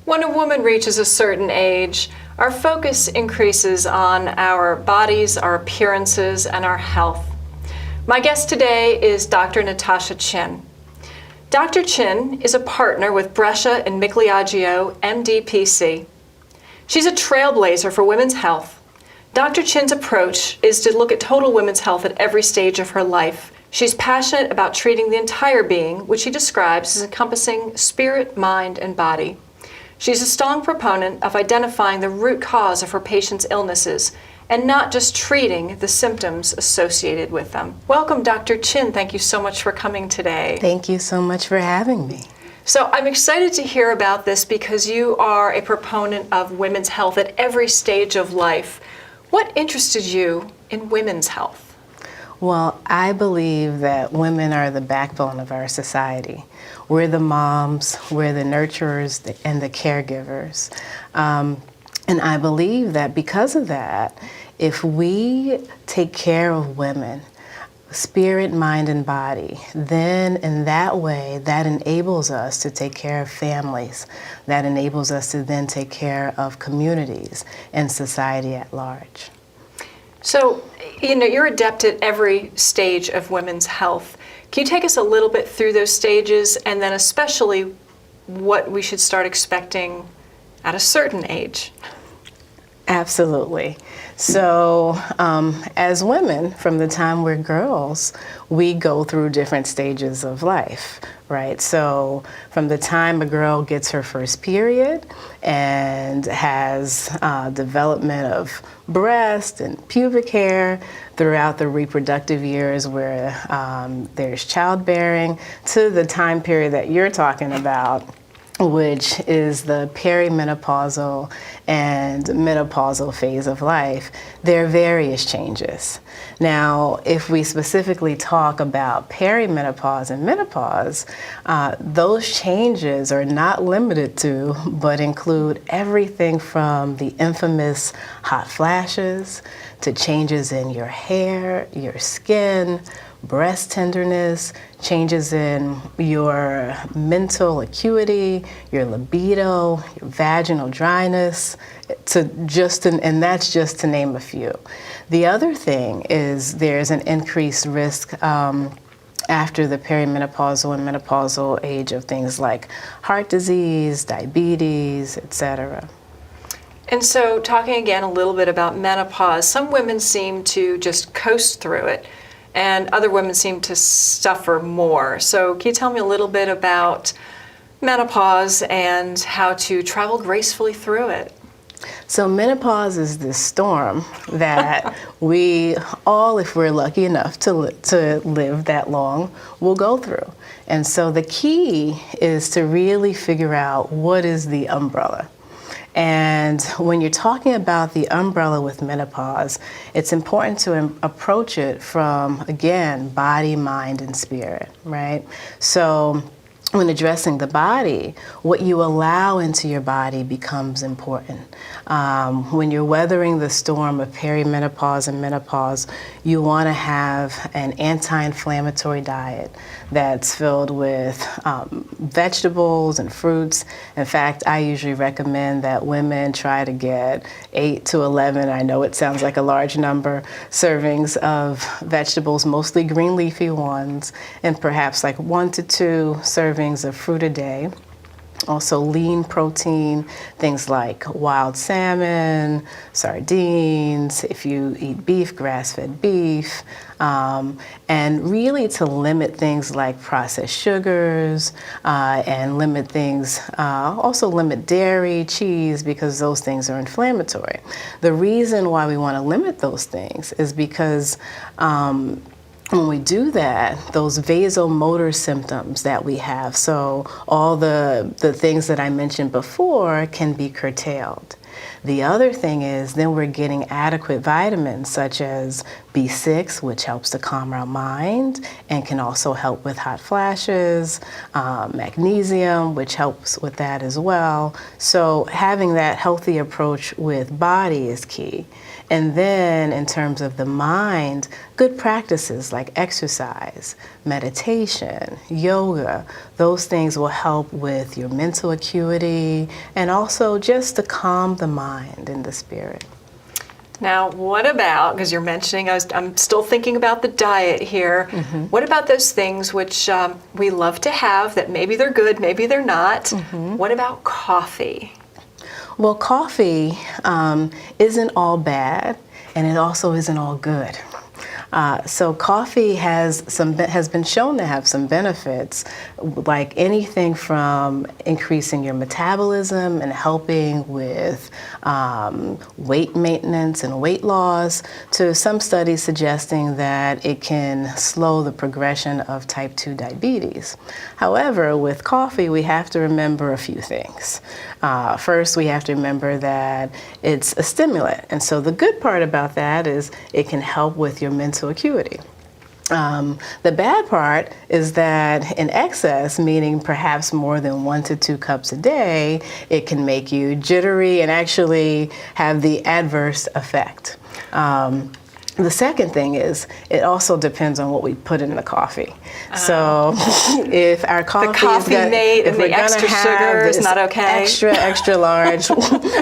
When a woman reaches a certain age, our focus increases on our bodies, our appearances, and our health. My guest today is Dr. Natasha Chinn. Dr. Chinn is a partner with Brescia and Migliaccio, MD-PC. She's a trailblazer for women's health. Dr. Chinn's approach is to look at total women's health at every stage of her life. She's passionate about treating the entire being, which she describes as encompassing spirit, mind, and body. She's a strong proponent of identifying the root cause of her patients' illnesses and not just treating the symptoms associated with them. Welcome, Dr. Chinn. Thank you so much for coming today. Thank you so much for having me. So I'm excited to hear about this because you are a proponent of women's health at every stage of life. What interested you in women's health? Well, I believe that women are the backbone of our society. We're the moms, we're the nurturers, and the caregivers. And I believe that because of that, if we take care of women, spirit, mind, and body, then in that way, that enables us to take care of families. That enables us to then take care of communities and society at large. So, you're adept at every stage of women's health. Can you take us a little bit through those stages and then especially what we should start expecting at a certain age? Absolutely. So as women, from the time we're girls, we go through different stages of life, right? So from the time a girl gets her first period and has development of breast and pubic hair throughout the reproductive years where there's childbearing to the time period that you're talking about, which is the perimenopausal and menopausal phase of life, there are various changes. Now, if we specifically talk about perimenopause and menopause, those changes are not limited to, but include everything from the infamous hot flashes to changes in your hair, your skin, breast tenderness, changes in your mental acuity, your libido, your vaginal dryness, and that's just to name a few. The other thing is there's an increased risk after the perimenopausal and menopausal age of things like heart disease, diabetes, etc. And so talking again a little bit about menopause, some women seem to just coast through it, and other women seem to suffer more. So can you tell me a little bit about menopause and how to travel gracefully through it? So menopause is this storm that we all, if we're lucky enough to live that long, will go through. And so the key is to really figure out what is the umbrella. And when you're talking about the umbrella with menopause, it's important to approach it from, again, body, mind, and spirit, right? So when addressing the body, what you allow into your body becomes important. When you're weathering the storm of perimenopause and menopause, you want to have an anti-inflammatory diet that's filled with vegetables and fruits. In fact, I usually recommend that women try to get 8 to 11, I know it sounds like a large number, servings of vegetables, mostly green leafy ones, and perhaps like 1 to 2 servings of fruit a day. Also lean protein, things like wild salmon, sardines, if you eat beef, grass-fed beef, and really to limit things like processed sugars and limit things, also limit dairy, cheese, because those things are inflammatory. The reason why we want to limit those things is because when we do that, those vasomotor symptoms that we have, so all the things that I mentioned before can be curtailed. The other thing is then we're getting adequate vitamins such as B6, which helps to calm our mind and can also help with hot flashes, magnesium, which helps with that as well. So having that healthy approach with body is key. And then in terms of the mind, good practices like exercise, meditation, yoga, those things will help with your mental acuity and also just to calm the mind and the spirit. Now, what about, because you're mentioning, I'm still thinking about the diet here. What about those things which we love to have that maybe they're good, maybe they're not? What about coffee? Well, coffee isn't all bad, and it also isn't all good. So coffee has been shown to have some benefits, like anything from increasing your metabolism and helping with weight maintenance and weight loss, to some studies suggesting that it can slow the progression of type 2 diabetes. However, with coffee, we have to remember a few things. First, we have to remember that it's a stimulant, and so the good part about that is it can help with your mental acuity. The bad part is that in excess, meaning perhaps more than 1 to 2 cups a day, it can make you jittery and actually have the adverse effect. The second thing is it also depends on what we put in the coffee. So if our coffee, if the extra sugar is not okay, extra large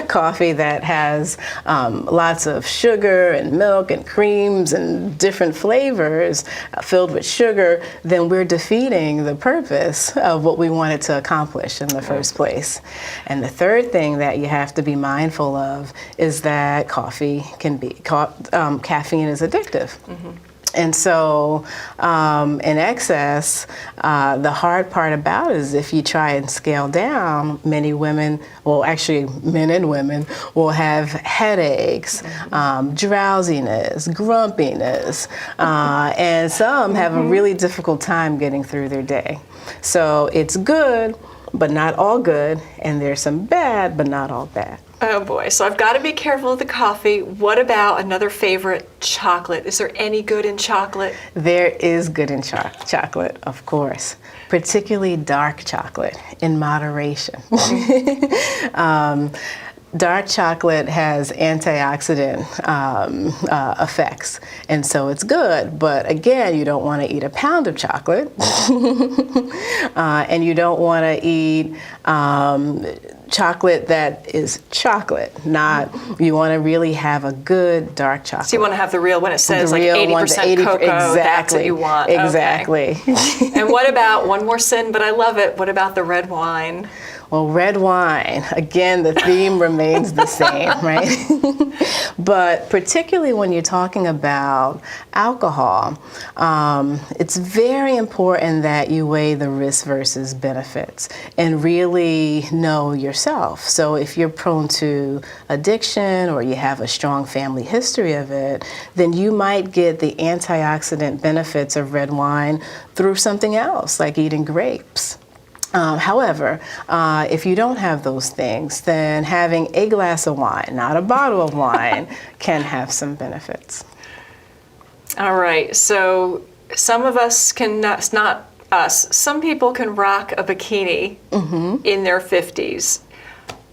coffee that has lots of sugar and milk and creams and different flavors filled with sugar, then we're defeating the purpose of what we wanted to accomplish in the first place. And the third thing that you have to be mindful of is that caffeine is addictive. And so in excess, the hard part about it is if you try and scale down, many women, well actually men and women, will have headaches, drowsiness, grumpiness, and some have a really difficult time getting through their day. So it's good, but not all good, and there's some bad, but not all bad. Oh boy, so I've got to be careful with the coffee. What about another favorite, chocolate? Is there any good in chocolate? There is good in chocolate, of course, particularly dark chocolate in moderation. Dark chocolate has antioxidant effects, and so it's good. But again, you don't want to eat a pound of chocolate, and you don't want to eat chocolate that is chocolate. You want to really have a good dark chocolate. So you want to have the real, when it says like 80% cocoa, exactly, that's what you want. Exactly. Okay. And what about, one more sin, but I love it, what about the red wine? Well, red wine, again, the theme remains the same, right? But particularly when you're talking about alcohol, it's very important that you weigh the risks versus benefits and really know yourself. So if you're prone to addiction or you have a strong family history of it, then you might get the antioxidant benefits of red wine through something else, like eating grapes. However, if you don't have those things, then having a glass of wine, not a bottle of wine, can have some benefits. All right, so some of us can, not us, some people can rock a bikini in their 50s.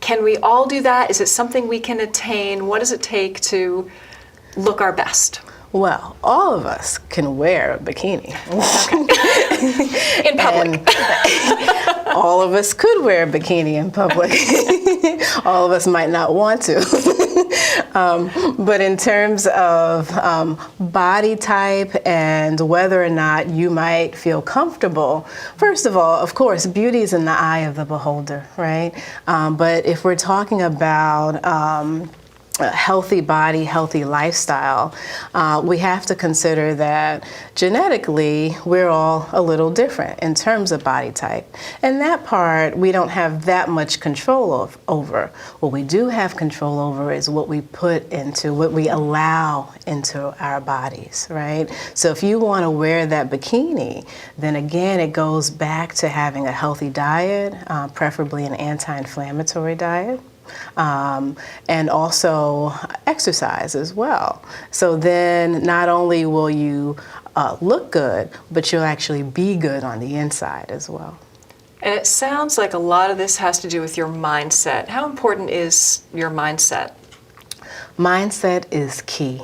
Can we all do that? Is it something we can attain? What does it take to look our best? Well, all of us can wear a bikini. Okay. In public. All of us could wear a bikini in public. All of us might not want to. But in terms of body type and whether or not you might feel comfortable, first of all, of course, beauty is in the eye of the beholder, right? But if we're talking about a healthy body, healthy lifestyle, we have to consider that genetically we're all a little different in terms of body type. And that part we don't have that much control over. What we do have control over is what we what we allow into our bodies, right? So if you want to wear that bikini, then again it goes back to having a healthy diet, preferably an anti-inflammatory diet. and also exercise as well. So then not only will you look good, but you'll actually be good on the inside as well. And it sounds like a lot of this has to do with your mindset. How important is your mindset? Mindset is key.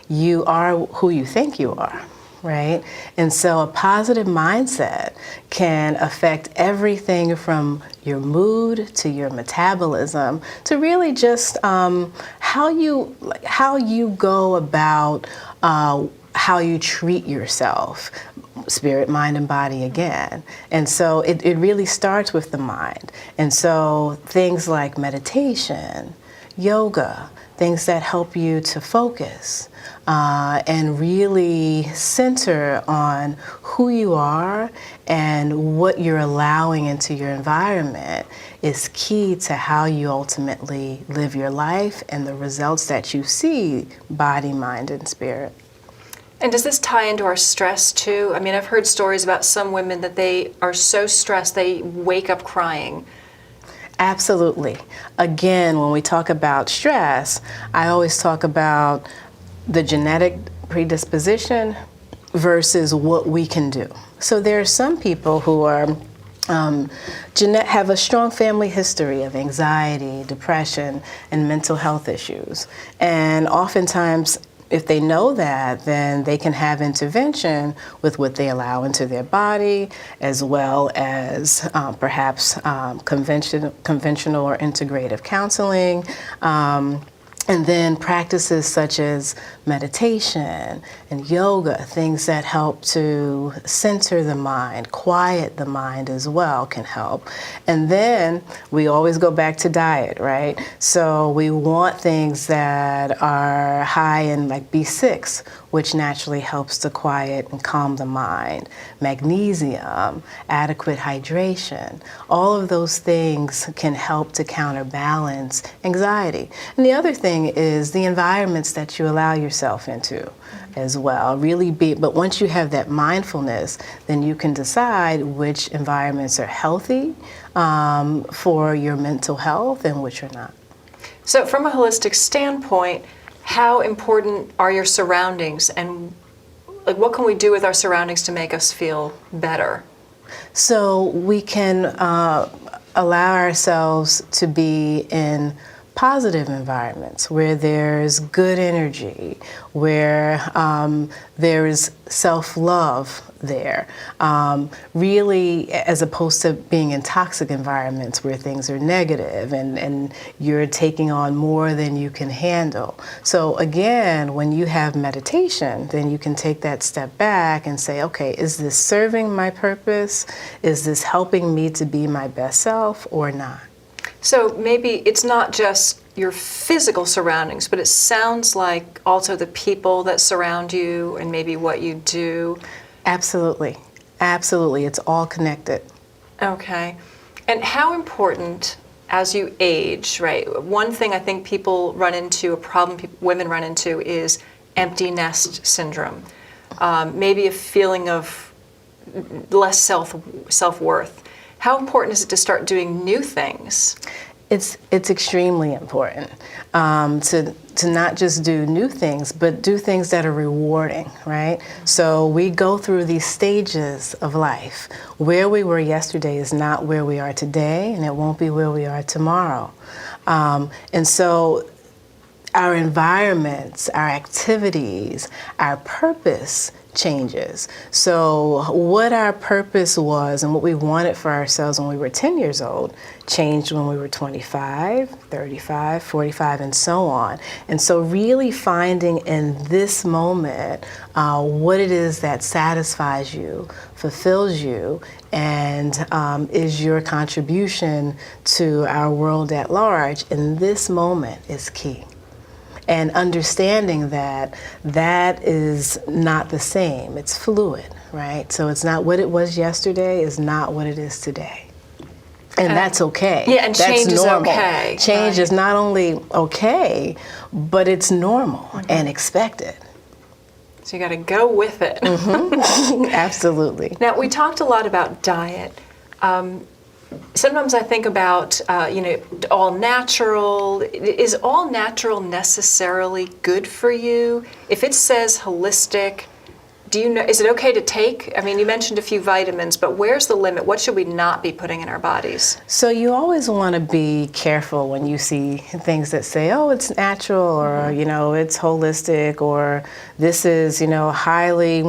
You are who you think you are, right? And so a positive mindset can affect everything from your mood to your metabolism to really just how you go about how you treat yourself, spirit, mind, and body again. And so it really starts with the mind. And so things like meditation, yoga, things that help you to focus and really center on who you are and what you're allowing into your environment is key to how you ultimately live your life and the results that you see, body, mind, and spirit. And does this tie into our stress too? I mean, I've heard stories about some women that they are so stressed they wake up crying. Absolutely. Again, when we talk about stress, I always talk about the genetic predisposition versus what we can do. So there are some people who are have a strong family history of anxiety, depression, and mental health issues. And oftentimes, if they know that, then they can have intervention with what they allow into their body, as well as perhaps conventional or integrative counseling. And then practices such as meditation and yoga, things that help to center the mind, quiet the mind as well can help. And then we always go back to diet, right? So we want things that are high in like B6, which naturally helps to quiet and calm the mind. Magnesium, adequate hydration, all of those things can help to counterbalance anxiety. And the other thing is the environments that you allow yourself into as well. But once you have that mindfulness, then you can decide which environments are healthy for your mental health and which are not. So from a holistic standpoint, how important are your surroundings, and like what can we do with our surroundings to make us feel better? So we can allow ourselves to be in positive environments where there's good energy, where there is self-love there, really, as opposed to being in toxic environments where things are negative and you're taking on more than you can handle. So again, when you have meditation, then you can take that step back and say, okay, is this serving my purpose? Is this helping me to be my best self or not? So maybe it's not just your physical surroundings, but it sounds like also the people that surround you and maybe what you do. Absolutely. Absolutely. It's all connected. Okay. And how important as you age, right? One thing I think people run into, a problem women run into is empty nest syndrome. Maybe a feeling of less self-worth. How important is it to start doing new things? It's extremely important to not just do new things, but do things that are rewarding, right? So we go through these stages of life. Where we were yesterday is not where we are today, and it won't be where we are tomorrow. And so our environments, our activities, our purpose changes. So what our purpose was and what we wanted for ourselves when we were 10 years old changed when we were 25, 35, 45, and so on. And so really finding in this moment what it is that satisfies you, fulfills you, and is your contribution to our world at large in this moment is key. And understanding that that is not the same. It's fluid, right? So it's not what it was yesterday is not what it is today. And that's okay. Yeah, and that's change normal. is okay. Change is not only okay, but it's normal and expected. So you got to go with it. Absolutely. Now, we talked a lot about diet. Sometimes I think about, all natural. Is all natural necessarily good for you? If it says holistic, do you know, is it okay to take? I mean, you mentioned a few vitamins, but where's the limit? What should we not be putting in our bodies? So you always want to be careful when you see things that say, oh, it's natural, or, it's holistic, or this is, highly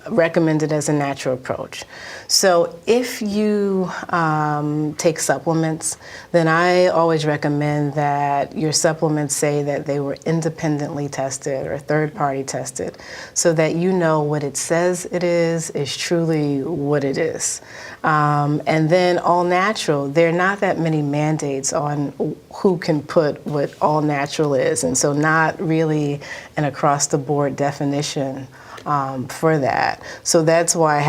recommended as a natural approach. So if you take supplements, then I always recommend that your supplements say that they were independently tested or third-party tested, so that you know what it says it is truly what it is. And then all natural, there are not that many mandates on who can put what all natural is, and so not really an across-the-board definition for that. So that's why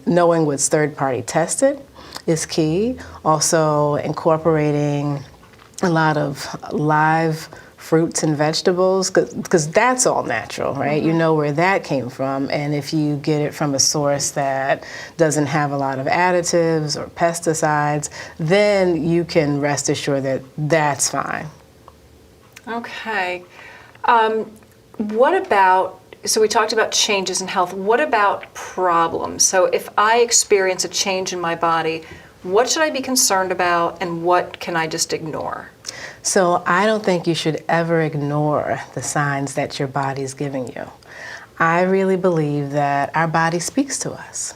knowing what's third-party tested is key. Also incorporating a lot of live fruits and vegetables, because that's all natural, right? Mm-hmm. You know where that came from, and if you get it from a source that doesn't have a lot of additives or pesticides, then you can rest assured that that's fine. Okay. What about, so we talked about changes in health. What about problems? So if I experience a change in my body, what should I be concerned about, and what can I just ignore? So I don't think you should ever ignore the signs that your body's giving you. I really believe that our body speaks to us,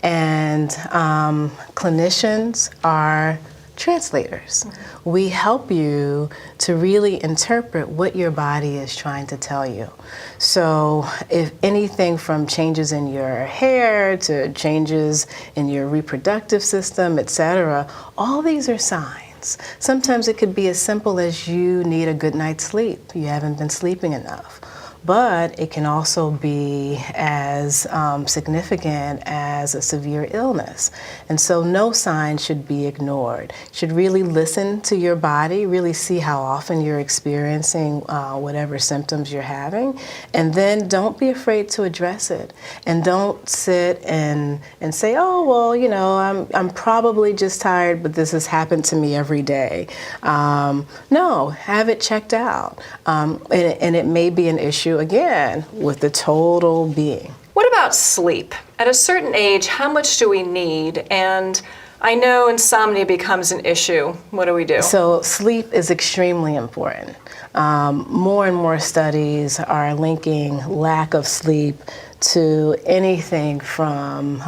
and clinicians are translators. Mm-hmm. We help you to really interpret what your body is trying to tell you. So if anything from changes in your hair to changes in your reproductive system, etc., all these are signs. Sometimes it could be as simple as you need a good night's sleep. You haven't been sleeping enough. But it can also be as significant as a severe illness. And so no sign should be ignored. You should really listen to your body, really see how often you're experiencing whatever symptoms you're having, and then don't be afraid to address it. And don't sit and say, oh, well, I'm probably just tired, but this has happened to me every day. No, have it checked out. And it may be an issue, again, with the total being. What about sleep? At a certain age, how much do we need? And I know insomnia becomes an issue. What do we do? So sleep is extremely important. More and more studies are linking lack of sleep to anything from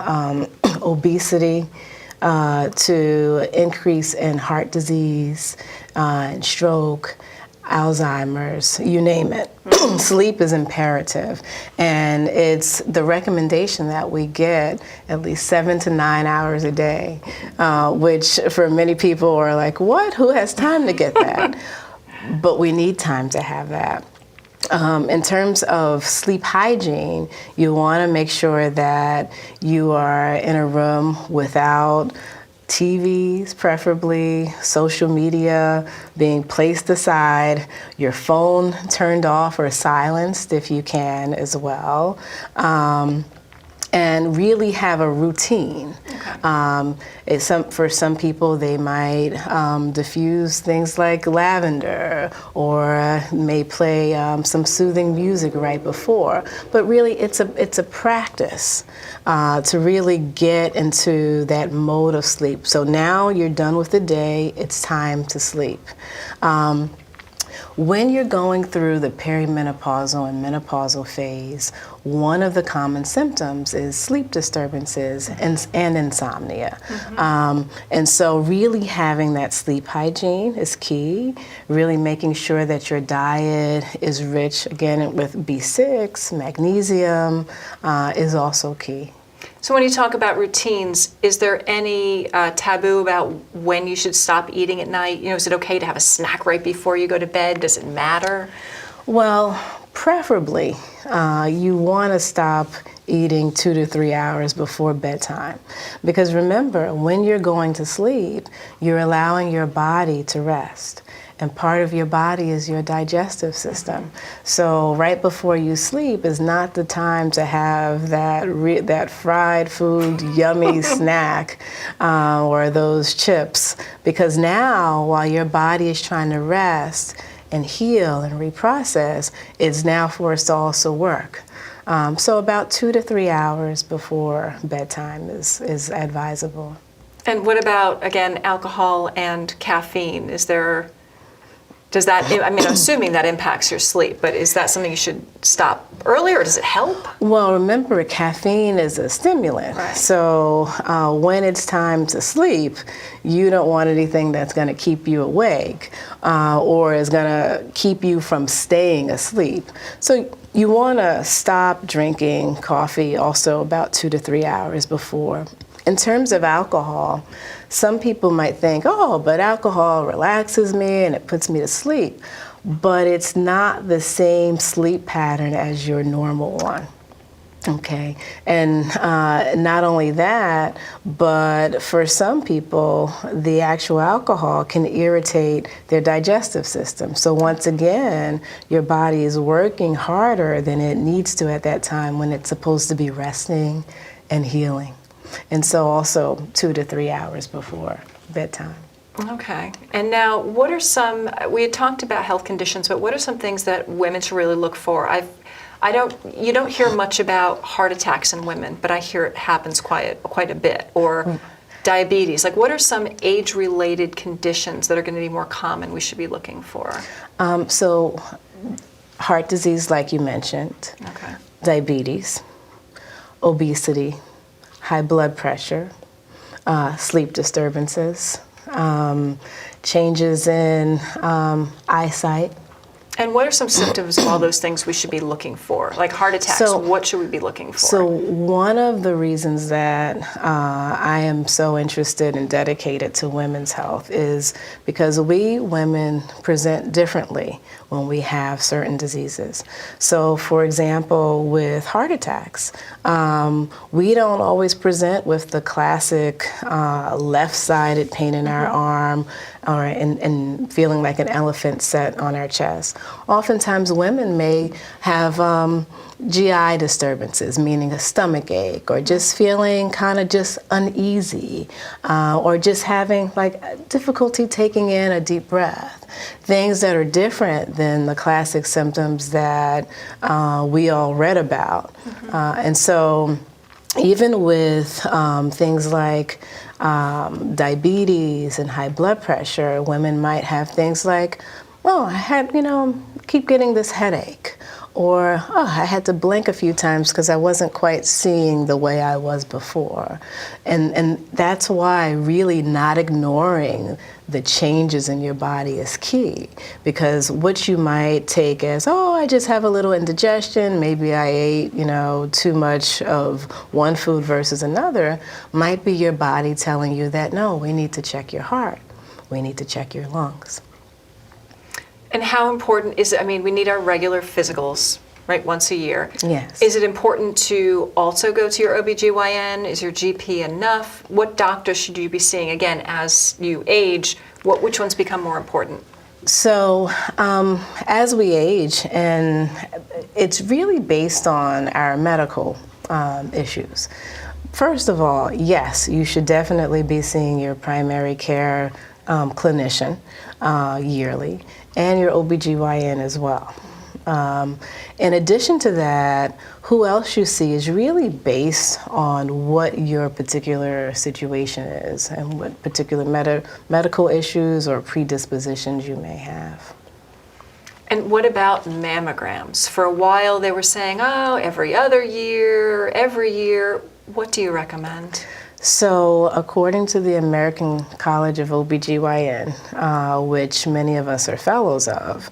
obesity to increase in heart disease and stroke, Alzheimer's, you name it. Sleep is imperative, and it's the recommendation that we get at least 7 to 9 hours a day, which for many people are like, what? Who has time to get that? But we need time to have that. In terms of sleep hygiene, you want to make sure that you are in a room without TVs, preferably, social media being placed aside, your phone turned off or silenced if you can as well, and really have a routine. Okay. For some people, they might diffuse things like lavender, or may play some soothing music right before. But really, it's a practice to really get into that mode of sleep. So now you're done with the day, it's time to sleep. When you're going through the perimenopausal and menopausal phase, one of the common symptoms is sleep disturbances and insomnia. Mm-hmm. And so really having that sleep hygiene is key, really making sure that your diet is rich, again, with B6, magnesium is also key. So when you talk about routines, is there any taboo about when you should stop eating at night? Is it okay to have a snack right before you go to bed? Does it matter? Well, preferably you want to stop eating 2 to 3 hours before bedtime. Because remember, when you're going to sleep, you're allowing your body to rest. And part of your body is your digestive system. So right before you sleep is not the time to have that fried food, yummy snack, or those chips. Because now, while your body is trying to rest and heal and reprocess, it's now forced to also work. So about 2 to 3 hours before bedtime is advisable. And what about, again, alcohol and caffeine? Does that, I mean, I'm assuming that impacts your sleep, but is that something you should stop early, or does it help? Well, remember, caffeine is a stimulant. Right. So when it's time to sleep, you don't want anything that's going to keep you awake or is going to keep you from staying asleep. So you want to stop drinking coffee also about 2 to 3 hours before. In terms of alcohol, some people might think, oh, but alcohol relaxes me and it puts me to sleep. But it's not the same sleep pattern as your normal one. Okay, and not only that, but for some people, the actual alcohol can irritate their digestive system. So once again, your body is working harder than it needs to at that time when it's supposed to be resting and healing. And so also 2 to 3 hours before bedtime. Okay. And now, what are some, we had talked about health conditions, but what are some things that women should really look for? You don't hear much about heart attacks in women, but I hear it happens quite a bit, or diabetes. Like, what are some age-related conditions that are going to be more common we should be looking for? So heart disease, like you mentioned, Okay. diabetes, obesity, high blood pressure, sleep disturbances, changes in eyesight. And what are some symptoms of all those things we should be looking for? Like heart attacks, what should we be looking for? So one of the reasons that I am so interested and dedicated to women's health is because we women present differently when we have certain diseases. So for example, with heart attacks, we don't always present with the classic left-sided pain in our arm and feeling like an elephant set on our chest. Oftentimes women may have GI disturbances, meaning a stomach ache, or just feeling kind of just uneasy, or just having like difficulty taking in a deep breath. Things that are different than the classic symptoms that we all read about. And so even with things like diabetes and high blood pressure, women might have things like, oh, I had, keep getting this headache. Or, oh, I had to blink a few times because I wasn't quite seeing the way I was before. And that's why really not ignoring the changes in your body is key. Because what you might take as, oh, I just have a little indigestion, maybe I ate, too much of one food versus another, might be your body telling you that, no, we need to check your heart. We need to check your lungs. And how important is it? I mean, we need our regular physicals, right, once a year. Yes. Is it important to also go to your OBGYN? Is your GP enough? What doctor should you be seeing? Again, as you age, which ones become more important? So as we age, and it's really based on our medical issues. First of all, yes, you should definitely be seeing your primary care clinician yearly, and your OBGYN as well. In addition to that, who else you see is really based on what your particular situation is and what particular medical issues or predispositions you may have. And what about mammograms? For a while they were saying, oh, every other year, every year. What do you recommend? So according to the American College of OBGYN, which many of us are fellows of,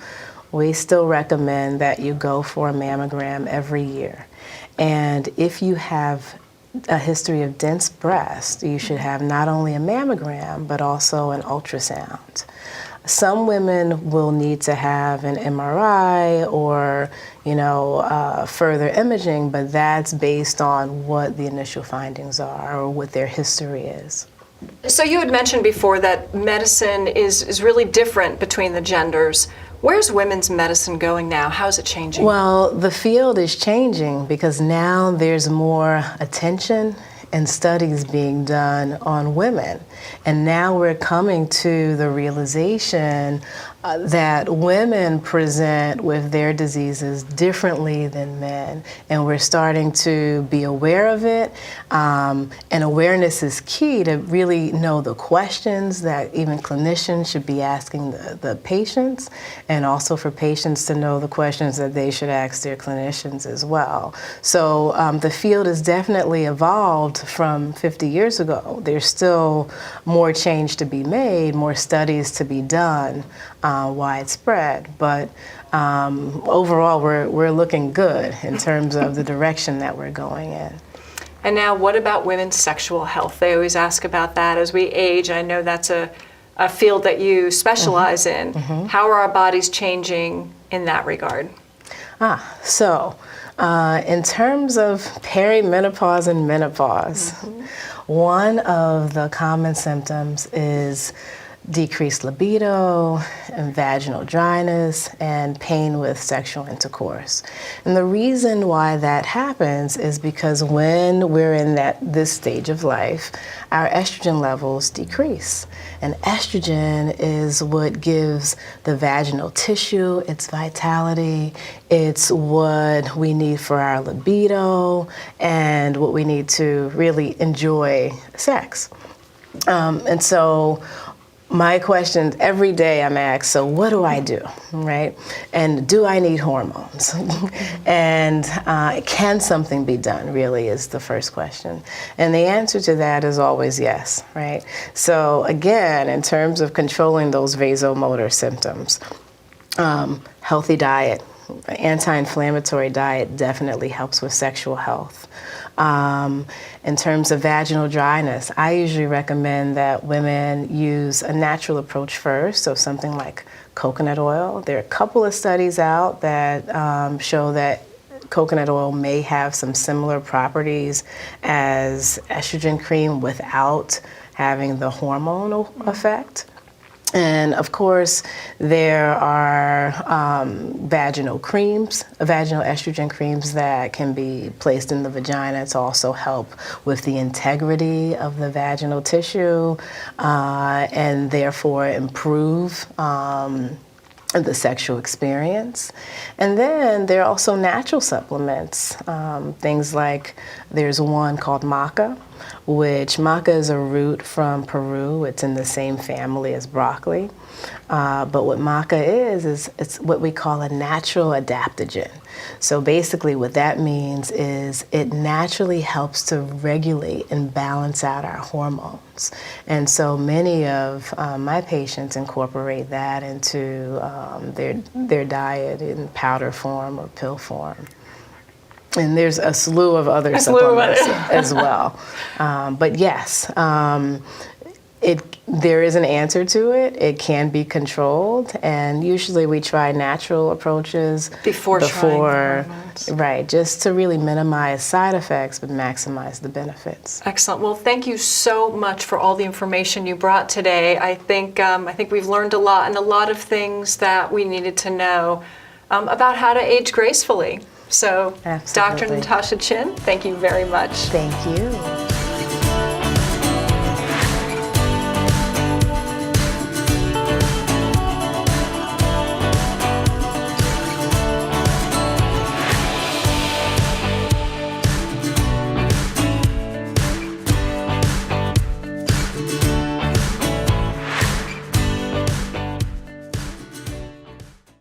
we still recommend that you go for a mammogram every year. And if you have a history of dense breast, you should have not only a mammogram, but also an ultrasound. Some women will need to have an MRI or, further imaging, but that's based on what the initial findings are or what their history is. So you had mentioned before that medicine is really different between the genders. Where's women's medicine going now? How's it changing? Well, the field is changing because now there's more attention and studies being done on women. And now we're coming to the realization that women present with their diseases differently than men. And we're starting to be aware of it. And awareness is key to really know the questions that even clinicians should be asking the patients, and also for patients to know the questions that they should ask their clinicians as well. So the field has definitely evolved from 50 years ago. There's still more change to be made, more studies to be done, widespread, but overall we're looking good in terms of the direction that we're going in. And now what about women's sexual health? They always ask about that as we age. I know that's a field that you specialize in. How are our bodies changing in that regard? So in terms of perimenopause and menopause, one of the common symptoms is decreased libido and vaginal dryness and pain with sexual intercourse. And the reason why that happens is because when we're in this stage of life, our estrogen levels decrease. And estrogen is what gives the vaginal tissue its vitality. It's what we need for our libido and what we need to really enjoy sex. And so my questions every day I'm asked, so what do I do, right? And do I need hormones? And can something be done, really, is the first question. And the answer to that is always yes, right? So again, in terms of controlling those vasomotor symptoms, healthy diet, anti-inflammatory diet definitely helps with sexual health. In terms of vaginal dryness, I usually recommend that women use a natural approach first, so something like coconut oil. There are a couple of studies out that show that coconut oil may have some similar properties as estrogen cream without having the hormonal effect. And of course, there are vaginal creams, vaginal estrogen creams that can be placed in the vagina to also help with the integrity of the vaginal tissue and therefore improve the sexual experience. And then there are also natural supplements, things like there's one called maca, which maca is a root from Peru. It's in the same family as broccoli. But what maca is it's what we call a natural adaptogen. So basically what that means is it naturally helps to regulate and balance out our hormones. And so many of my patients incorporate that into their diet in powder form or pill form. And there's a slew of other supplements as well. But yes, there is an answer to it. It can be controlled, and usually we try natural approaches before trying hormones. Right, just to really minimize side effects but maximize the benefits. Excellent. Well, thank you so much for all the information you brought today. I think we've learned a lot, and a lot of things that we needed to know about how to age gracefully. So, Absolutely. Dr. Natasha Chinn, thank you very much. Thank you.